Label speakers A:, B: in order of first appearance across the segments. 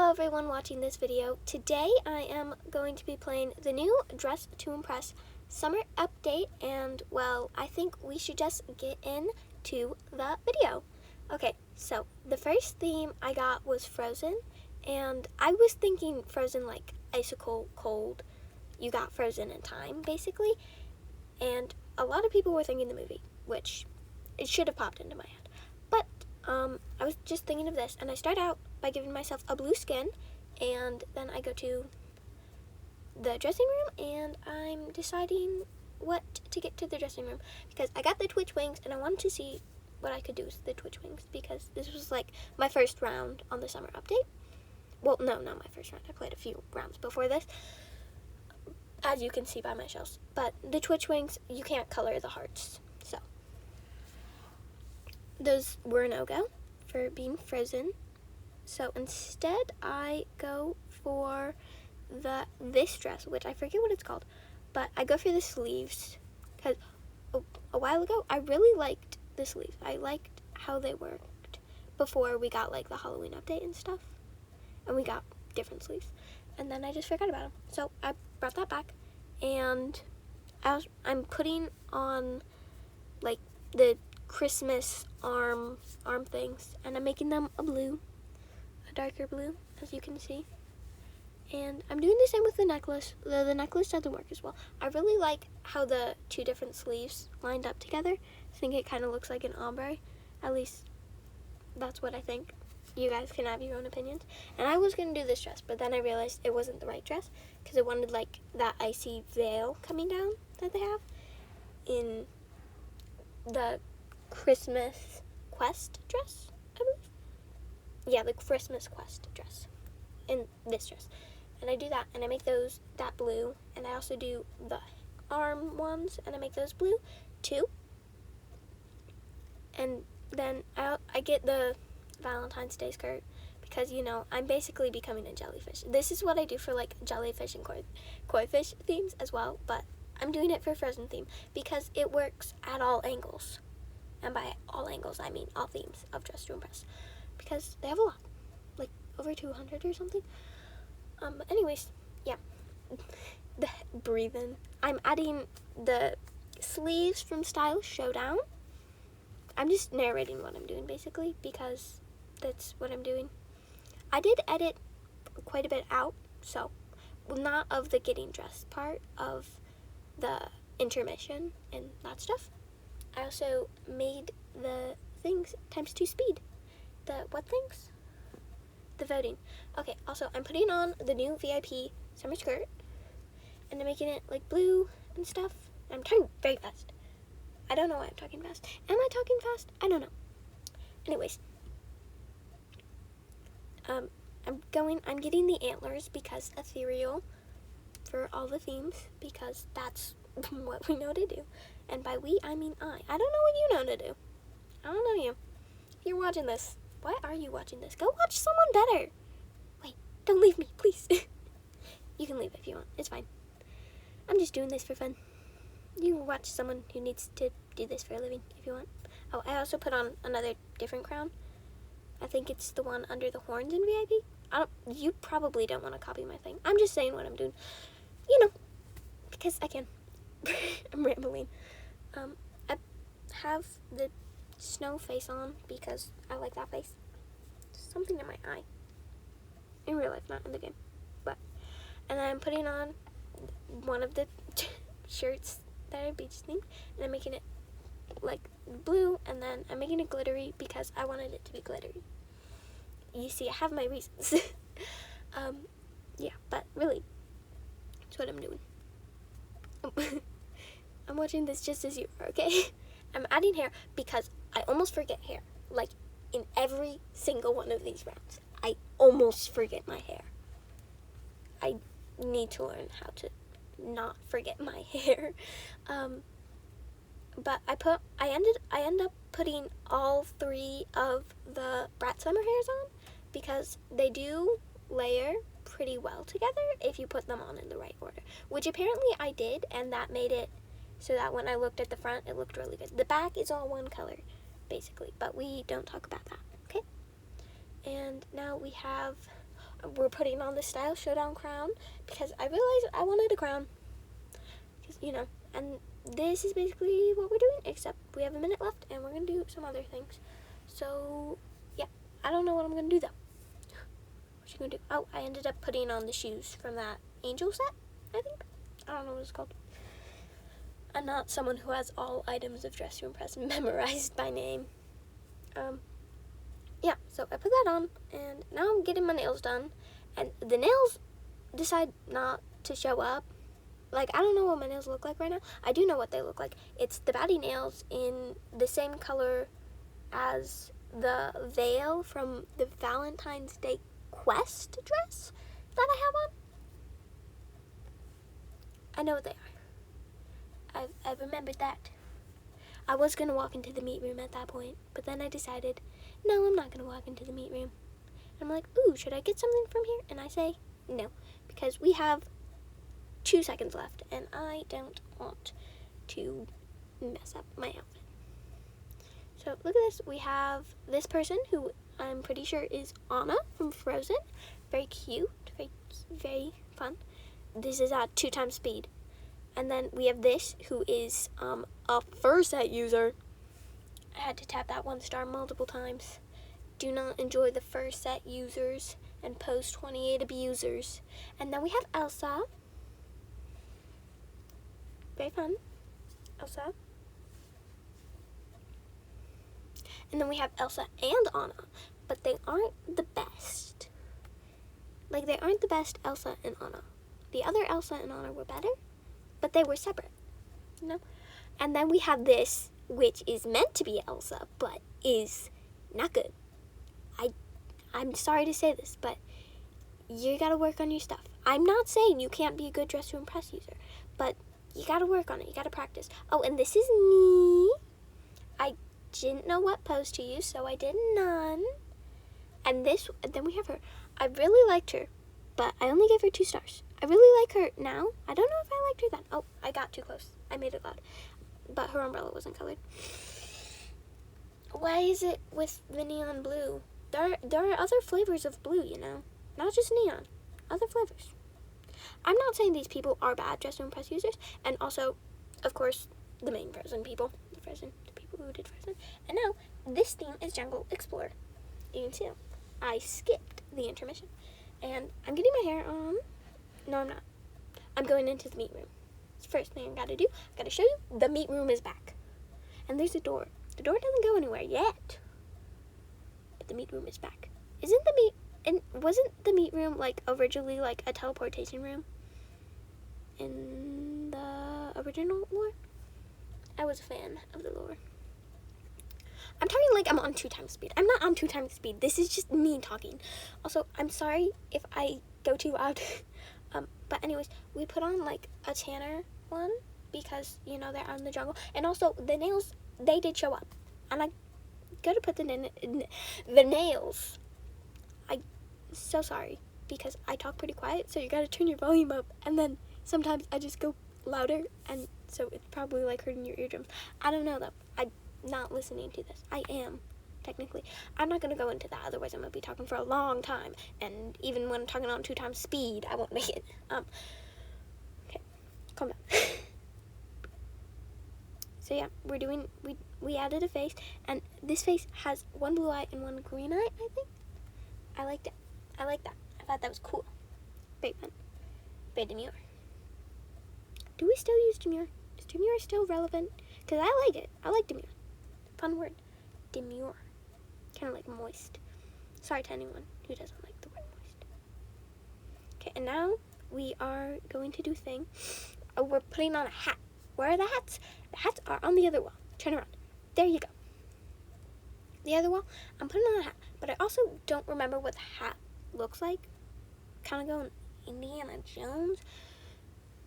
A: Hello everyone watching this video. Today I am going to be playing the new Dress to Impress summer update, and well, I think we should just get into the video. Okay, so the first theme I got was Frozen, and I was thinking Frozen like icicle cold. You got frozen in time, basically, and a lot of people were thinking the movie, which it should have popped into my head. But I was just thinking of this, and I start out by giving myself a blue skin, and then I go to the dressing room, and I'm deciding what to get to the dressing room, because I got the Twitch wings, and I wanted to see what I could do with the Twitch wings, because this was like my first round on the summer update. Well, no, not my first round. I played a few rounds before this, as you can see by my shells. But the Twitch wings, you can't color the hearts, so those were a no-go for being frozen. So instead, I go for this dress, which I forget what it's called, but I go for the sleeves, because a while ago, I really liked the sleeves. I liked how they worked before we got like the Halloween update and stuff, and we got different sleeves, and then I just forgot about them. So I brought that back, and I'm putting on like the Christmas arm things, and I'm making them a darker blue, as you can see. And I'm doing the same with the necklace, though the necklace doesn't work as well. I really like how the two different sleeves lined up together. I think it kind of looks like an ombre. At least that's what I think. You guys can have your own opinions. And I was going to do this dress, but then I realized it wasn't the right dress, because it wanted like that icy veil coming down that they have in the Christmas Quest dress, I believe. Yeah, the Christmas Quest dress in this dress. And I do that, and I make those that blue, and I also do the arm ones, and I make those blue too. And then I get the Valentine's Day skirt, because, you know, I'm basically becoming a jellyfish. This is what I do for like jellyfish and koi fish themes as well, but I'm doing it for Frozen theme because it works at all angles. And by all angles, I mean all themes of Dress to Impress, because they have a lot, like over 200 or something. But anyways, yeah, the breathing. I'm adding the sleeves from Style Showdown. I'm just narrating what I'm doing, basically, because that's what I'm doing. I did edit quite a bit out, so not of the getting dressed part, of the intermission and that stuff. I also made the things ×2 speed. The what things? The voting. Okay, also I'm putting on the new VIP summer skirt, and I'm making it like blue and stuff. I'm talking very fast. I don't know why I'm talking fast. Am I talking fast? I don't know. Anyways, I'm getting the antlers because ethereal for all the themes, because that's what we know to do. And by we, I mean I. I don't know what you know to do. I don't know you. If you're watching this, why are you watching this? Go watch someone better. Wait, don't leave me, please. You can leave if you want. It's fine. I'm just doing this for fun. You can watch someone who needs to do this for a living if you want. Oh, I also put on another different crown. I think it's the one under the horns in VIP. You probably don't want to copy my thing. I'm just saying what I'm doing. You know, because I can. I'm rambling. I have the snow face on because I like that face. Something in my eye. In real life, not in the game. And then I'm putting on one of the shirts that are beach themed, and I'm making it like blue, and then I'm making it glittery because I wanted it to be glittery. You see, I have my reasons. Yeah, but really, that's what I'm doing. I'm watching this just as you are, okay? I'm adding hair because I almost forget hair. Like, in every single one of these rounds, I almost forget my hair. I need to learn how to not forget my hair. But I end up putting all 3 of the Brat Summer hairs on, because they do layer pretty well together if you put them on in the right order, which apparently I did, and that made it so that when I looked at the front, it looked really good. The back is all one color, basically, but we don't talk about that, okay? And now we have we're putting on the Style Showdown crown because I realized I wanted a crown. Because, and this is basically what we're doing, except we have a minute left and we're going to do some other things. So, yeah, I don't know what I'm going to do though. What you going to do? Oh, I ended up putting on the shoes from that angel set, I think. I don't know what it's called. I'm not someone who has all items of Dress to Impress memorized by name. Yeah, so I put that on, and now I'm getting my nails done, and the nails decide not to show up. Like, I don't know what my nails look like right now. I do know what they look like. It's the baddie nails in the same color as the veil from the Valentine's Day quest dress that I have on. I know what they are. I've remembered that. I was going to walk into the meat room at that point, but then I decided, no, I'm not going to walk into the meat room. And I'm like, ooh, should I get something from here? And I say, no, because we have 2 seconds left, and I don't want to mess up my outfit. So look at this. We have this person who I'm pretty sure is Anna from Frozen. Very cute, very fun. This is at 2 times speed. And then we have this, who is a first set user. I had to tap that 1 star multiple times. Do not enjoy the first set users and post 28 abusers. And then we have Elsa. Very fun. Elsa. And then we have Elsa and Anna. But they aren't the best. Like, they aren't the best Elsa and Anna. The other Elsa and Anna were better, but they were separate, And then we have this, which is meant to be Elsa, but is not good. I'm sorry to say this, but you gotta work on your stuff. I'm not saying you can't be a good Dress to Impress user, but you gotta work on it. You gotta practice. Oh, and this is me. I didn't know what pose to use, so I did none. And then we have her. I really liked her, but I only gave her 2 stars. I really like her now. I don't know if I liked her then. Oh, I got too close. I made it loud. But her umbrella wasn't colored. Why is it with the neon blue? There are other flavors of blue, Not just neon. Other flavors. I'm not saying these people are bad Dress to Impress users. And also, of course, the main Frozen people. The people who did Frozen. And now, this theme is Jungle Explorer. You can see them. I skipped the intermission. And I'm getting my hair on. No, I'm not. I'm going into the meat room. It's the first thing I gotta do. I gotta show you the meat room is back. And there's a door. The door doesn't go anywhere yet. But the meat room is back. Wasn't the meat room originally like a teleportation room in the original lore? I was a fan of the lore. I'm talking like I'm on 2 times speed. I'm not on 2 times speed. This is just me talking. Also, I'm sorry if I go too loud. But anyways, we put on a tanner one because, they're out in the jungle. And also, the nails, they did show up. And I gotta put the nails. I'm so sorry because I talk pretty quiet, so you gotta turn your volume up. And then sometimes I just go louder, and so it's probably hurting your eardrums. I don't know though. I'm not listening to this. I am. Technically. I'm not going to go into that, otherwise I'm going to be talking for a long time, and even when I'm talking on 2 times speed, I won't make it. Okay, calm down. So yeah, we added a face, and this face has 1 blue eye and 1 green eye, I think. I liked it. I like that. I thought that was cool. Very fun. Very demure. Do we still use demure? Is demure still relevant? Because I like it. I like demure. Fun word. Demure. Kind of like moist. Sorry to anyone who doesn't like the word moist. Okay, and now we are going to do thing. We're putting on a hat. Where are the hats? The hats are on the other wall. Turn around. There you go. The other wall. I'm putting on a hat, but I also don't remember what the hat looks like. Kind of going Indiana Jones.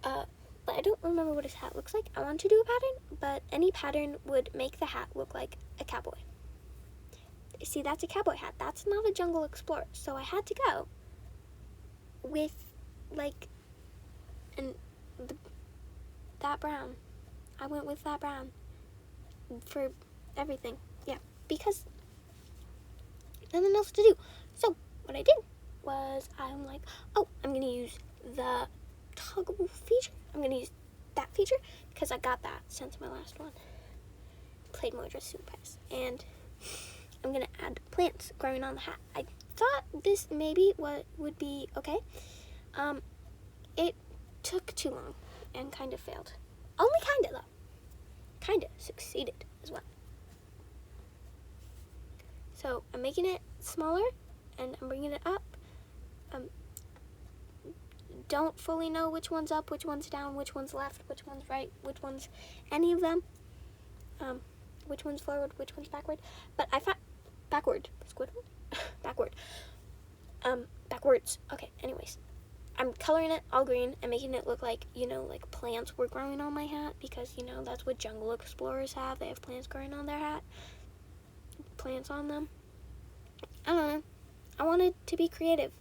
A: But I don't remember what his hat looks like. I want to do a pattern, but any pattern would make the hat look like a cowboy. See, that's a cowboy hat. That's not a jungle explorer. So I had to go with, that brown. I went with that brown for everything. Yeah, because nothing else to do. So what I did was I'm like, oh, I'm going to use the toggle feature. I'm going to use that feature because I got that since my last one. Played more just super fast. And I'm going to add plants growing on the hat. I thought this maybe would be okay. It took too long and kind of failed. Only kind of, though. Kind of succeeded as well. So I'm making it smaller and I'm bringing it up. Don't fully know which one's up, which one's down, which one's left, which one's right, which one's any of them. Which one's forward, which one's backward. But I found backward. Squidward? Backward. Backwards. Okay, anyways. I'm coloring it all green and making it look like, like plants were growing on my hat because, that's what jungle explorers have. They have plants growing on their hat. Plants on them. I don't know. I wanted to be creative.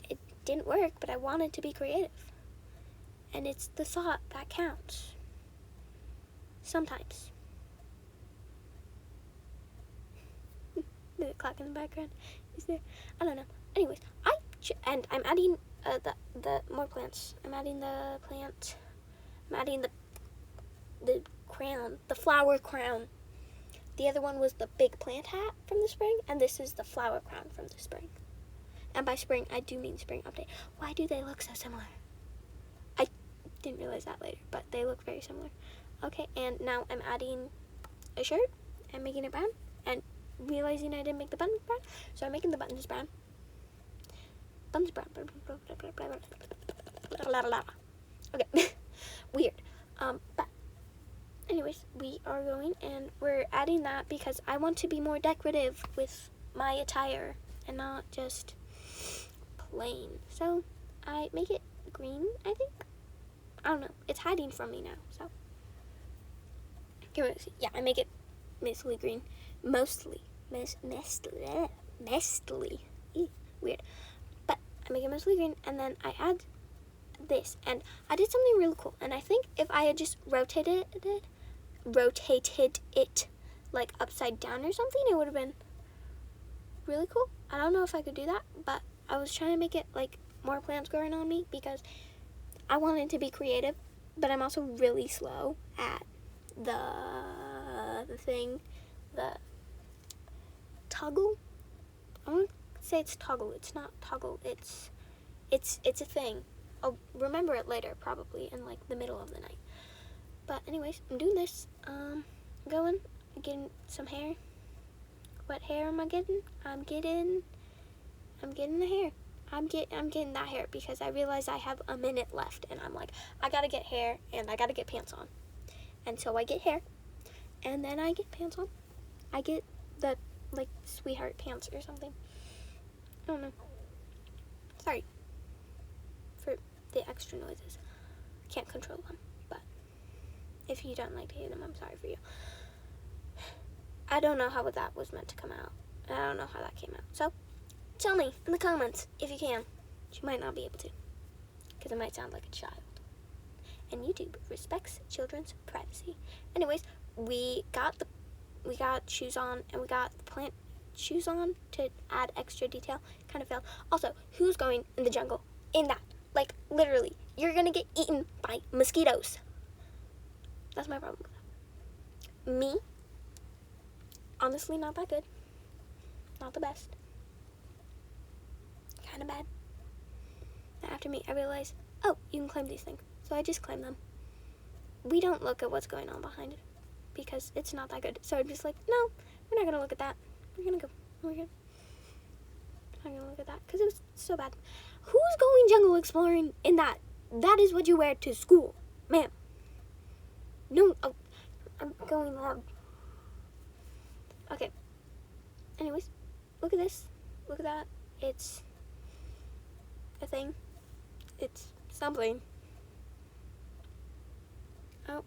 A: It didn't work, but I wanted to be creative. And it's the thought that counts. Sometimes. The clock in the background is there. I don't know. Anyways, I'm adding the more plants. I'm adding the plant. I'm adding the crown, the flower crown. The other one was the big plant hat from the spring, and this is the flower crown from the spring. And by spring, I do mean spring update. Why do they look so similar? I didn't realize that later, but they look very similar. Okay, and now I'm adding a shirt and making it brown, and realizing I didn't make the buttons brown, so I'm making the buttons brown. Buttons brown. Okay, weird. But anyways, we are going and we're adding that because I want to be more decorative with my attire and not just plain. So I make it green, I think. I don't know. It's hiding from me now, so. Yeah, I make it mostly green. Mostly. Weird. But I make it mostly green, and then I add this. And I did something really cool. And I think if I had just rotated it like upside down or something, it would have been really cool. I don't know if I could do that, but I was trying to make it like more plants growing on me because I wanted to be creative, but I'm also really slow at the toggle. I want to say it's toggle. It's not toggle. It's a thing. I'll remember it later, probably in like the middle of the night. But anyways, I'm doing this. Going, getting some hair. What hair am I getting? I'm getting the hair. I'm getting that hair because I realize I have a minute left, and I'm like, I gotta get hair and I gotta get pants on. And so I get hair, and then I get pants on. I get the like sweetheart pants or something. I don't know. Sorry for the extra noises. Can't control them, but if you don't like to hear them, I'm sorry for you. I don't know how that was meant to come out. I don't know how that came out. So, tell me in the comments if you can. You might not be able to, because it might sound like a child. And YouTube respects children's privacy. Anyways, we got shoes on, and we got the plant shoes on to add extra detail. Kind of failed. Also, who's going in the jungle in that? Like, literally, you're gonna get eaten by mosquitoes. That's my problem with that. Me, honestly, not that good. Not the best. Kind of bad. And after me, I realized, oh, you can claim these things. So I just claim them. We don't look at what's going on behind it because it's not that good. So I'm just like, no, we're not going to look at that. We're going to go. We're not going to look at that because it was so bad. Who's going jungle exploring in that? That is what you wear to school, ma'am. No, oh, I'm going loud. Okay. Anyways, look at this. Look at that. It's a thing. It's something. Oh,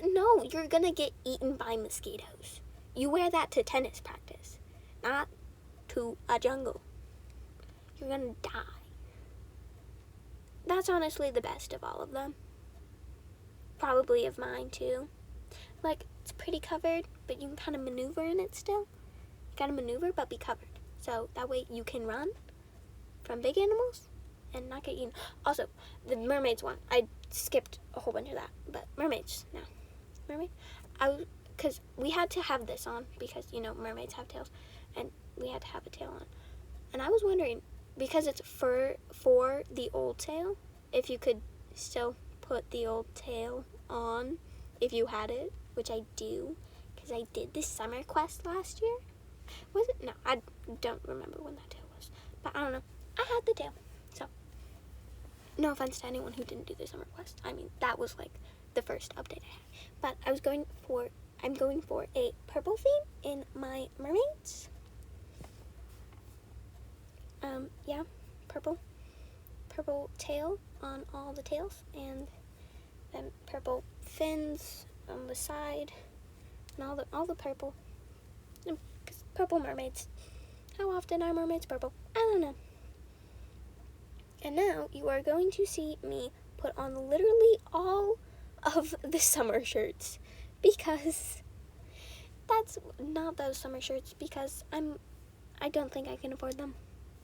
A: no, you're gonna get eaten by mosquitoes. You wear that to tennis practice, not to a jungle. You're gonna die. That's honestly the best of all of them. Probably of mine too. Like, it's pretty covered, but you can kind of maneuver in it still. You gotta maneuver, but be covered. So that way you can run from big animals and not get eaten. Also, the mermaids one, I skipped a whole bunch of that, but mermaids, no. Mermaid? Because we had to have this on because, mermaids have tails, and we had to have a tail on. And I was wondering, because it's for the old tail, if you could still put the old tail on if you had it, which I do, because I did this summer quest last year. Was it? No, I don't remember when that tail was, but I don't know. I had the tail, so no offense to anyone who didn't do the summer quest. I mean, that was like the first update I had. But I'm going for a purple theme in my mermaids. Yeah, purple tail on all the tails, and then purple fins on the side, and all the purple. Because purple mermaids. How often are mermaids purple? I don't know. And now you are going to see me put on literally all of the summer shirts, because that's not those summer shirts, because I don't think I can afford them,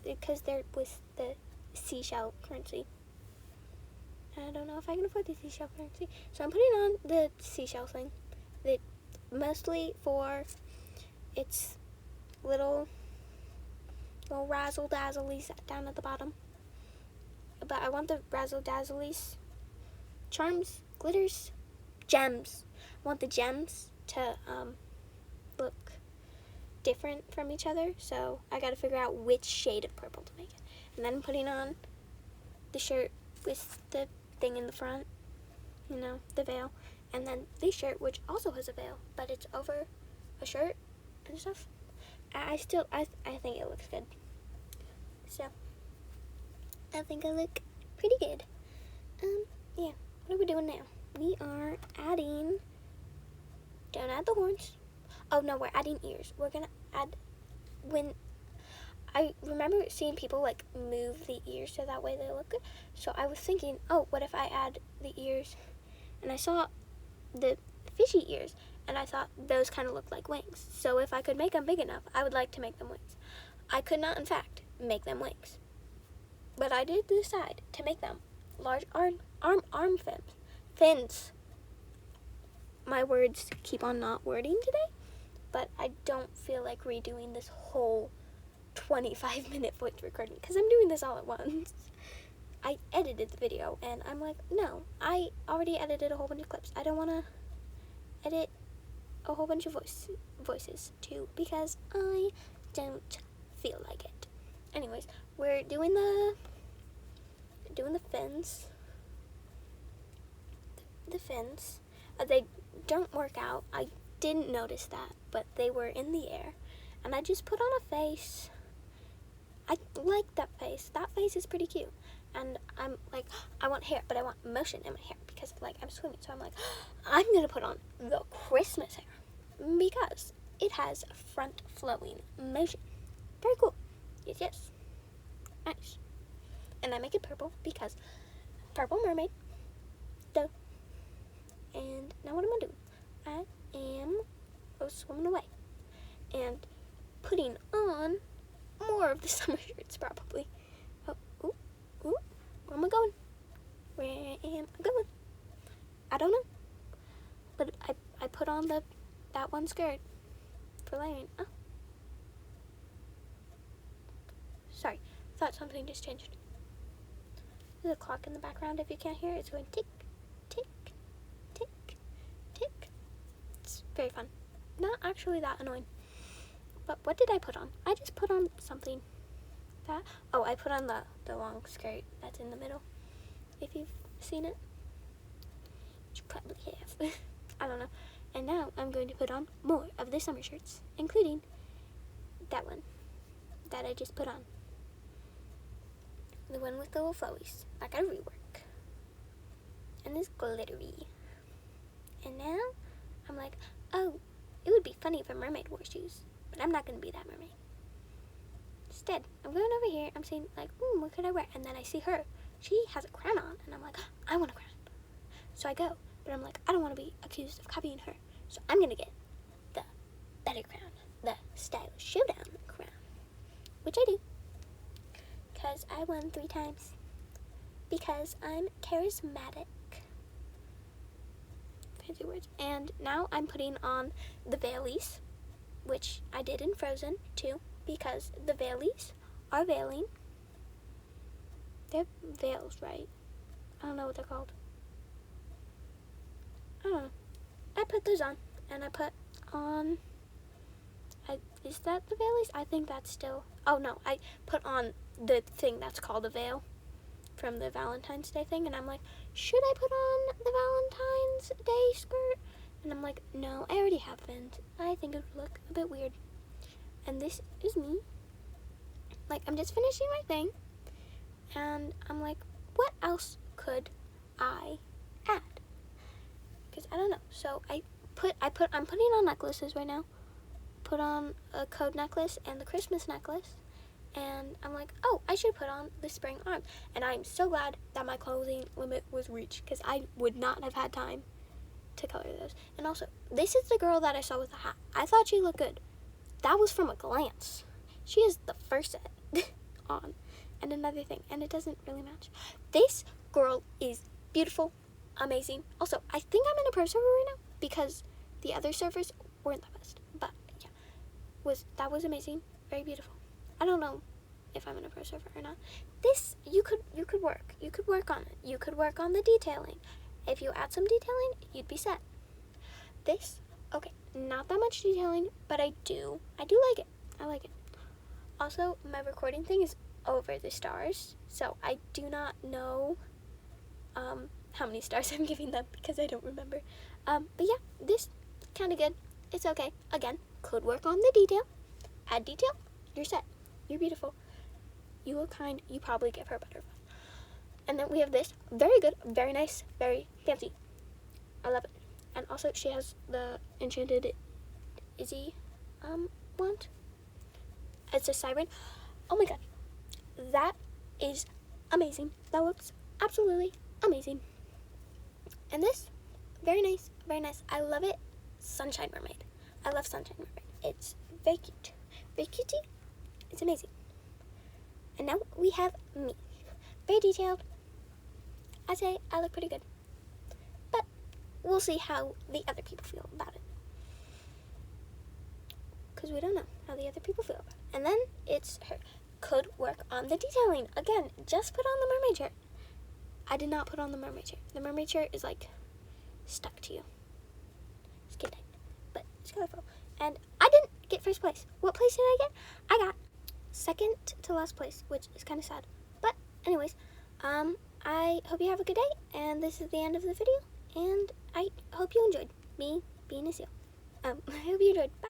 A: because they're with the seashell currency. I don't know if I can afford the seashell currency, so I'm putting on the seashell thing, that mostly for its little razzle dazzlies down at the bottom. But I want the razzle dazzlies, charms, glitters, gems. I want the gems to look different from each other, so I gotta figure out which shade of purple to make it. And then I'm putting on the shirt with the thing in the front, the veil, and then this shirt, which also has a veil, but it's over a shirt and stuff. I think it looks good. So I think I look pretty good. Yeah. What are we doing now? We are adding. Don't add the horns. Oh no, we're adding ears. We're gonna add when. I remember seeing people like move the ears so that way they look good. So I was thinking, oh, what if I add the ears? And I saw the fishy ears, and I thought those kind of looked like wings. So if I could make them big enough, I would like to make them wings. I could not, in fact, make them wings. But I did decide to make them large arm fins. My words keep on not wording today, but I don't feel like redoing this whole 25-minute voice recording because I'm doing this all at once. I edited the video, and I'm like, no, I already edited a whole bunch of clips. I don't want to edit a whole bunch of voices too, because I don't feel like it. Anyways, we're doing the fins. The fins. They don't work out. I didn't notice that, but they were in the air, and I just put on a face. I like that face. That face is pretty cute. And I'm like, I want hair, but I want motion in my hair because like I'm swimming. So I'm like, I'm gonna put on the Christmas hair because it has front flowing motion. Very cool. Yes. Nice. And I make it purple because purple mermaid. Duh. And now what am I doing? I am swimming away and putting on more of the summer shirts probably. Ooh, where am I going? Where am I going? I don't know. But I put on that one skirt for layering. Oh. Sorry, thought something just changed. There's a clock in the background. If you can't hear it, it's going tick, tick, tick, tick. It's very fun. Not actually that annoying. But what did I put on? I just put on something. I put on the long skirt that's in the middle. If you've seen it, you probably have. I don't know. And now I'm going to put on more of the summer shirts, including that one that I just put on. The one with the little flowies. I gotta rework. And this glittery. And now I'm like, oh, it would be funny if a mermaid wore shoes. But I'm not going to be that mermaid. Instead, I'm going over here. I'm saying, like, what could I wear? And then I see her. She has a crown on. And I'm like, I want a crown. So I go. But I'm like, I don't want to be accused of copying her. So I'm going to get the better crown. The stylish showdown crown. Which I do. because I won 3 times. Because I'm charismatic. Fancy words. And now I'm putting on the veilies, which I did in Frozen too, because the veilies are veiling. They're veils, right? I don't know what they're called. I don't know. I put those on, and I put on, is that the veilies? I think that's still, oh no, I put on the thing that's called a veil from the Valentine's Day thing, and I'm like, should I put on the Valentine's Day skirt? And I'm like, no, I already haven't. I think it would look a bit weird. And this is me. Like, I'm just finishing my thing, and I'm like, what else could I add? Because I don't know. So I'm putting on necklaces right now. Put on a code necklace and the Christmas necklace. And I'm like, oh, I should put on the spring arm. And I'm so glad that my clothing limit was reached, because I would not have had time to color those. And also, this is the girl that I saw with the hat. I thought she looked good. That was from a glance. She is the first set on. And another thing, and it doesn't really match. This girl is beautiful, amazing. Also, I think I'm in a pro server right now, because the other servers weren't the best. But yeah, that was amazing, very beautiful. I don't know if I'm in a pro server or not. This, you could work. You could work on it. You could work on the detailing. If you add some detailing, you'd be set. This, okay, not that much detailing, but I do like it. I like it. Also, my recording thing is over the stars, so I do not know how many stars I'm giving them, because I don't remember. But yeah, this kind of good. It's okay. Again, could work on the detail. Add detail, you're set. You're beautiful. You look kind. You probably give her butterflies. And then we have this. Very good. Very nice. Very fancy. I love it. And also, she has the enchanted Izzy wand. It's a siren. Oh my god. That is amazing. That looks absolutely amazing. And this, very nice. Very nice. I love it. Sunshine Mermaid. I love Sunshine Mermaid. It's very cute. Very cutie. It's amazing. And now we have me. Very detailed. I'd say I look pretty good. But we'll see how the other people feel about it. Because we don't know how the other people feel about it. And then it's her. Could work on the detailing. Again, just put on the mermaid shirt. I did not put on the mermaid shirt. The mermaid shirt is like stuck to you. Skin tight. But it's colorful. And I didn't get first place. What place did I get? I got second to last place, which is kind of sad. But anyways, I hope you have a good day, and this is the end of the video, and I hope you enjoyed me being a seal. I hope you enjoyed. Bye.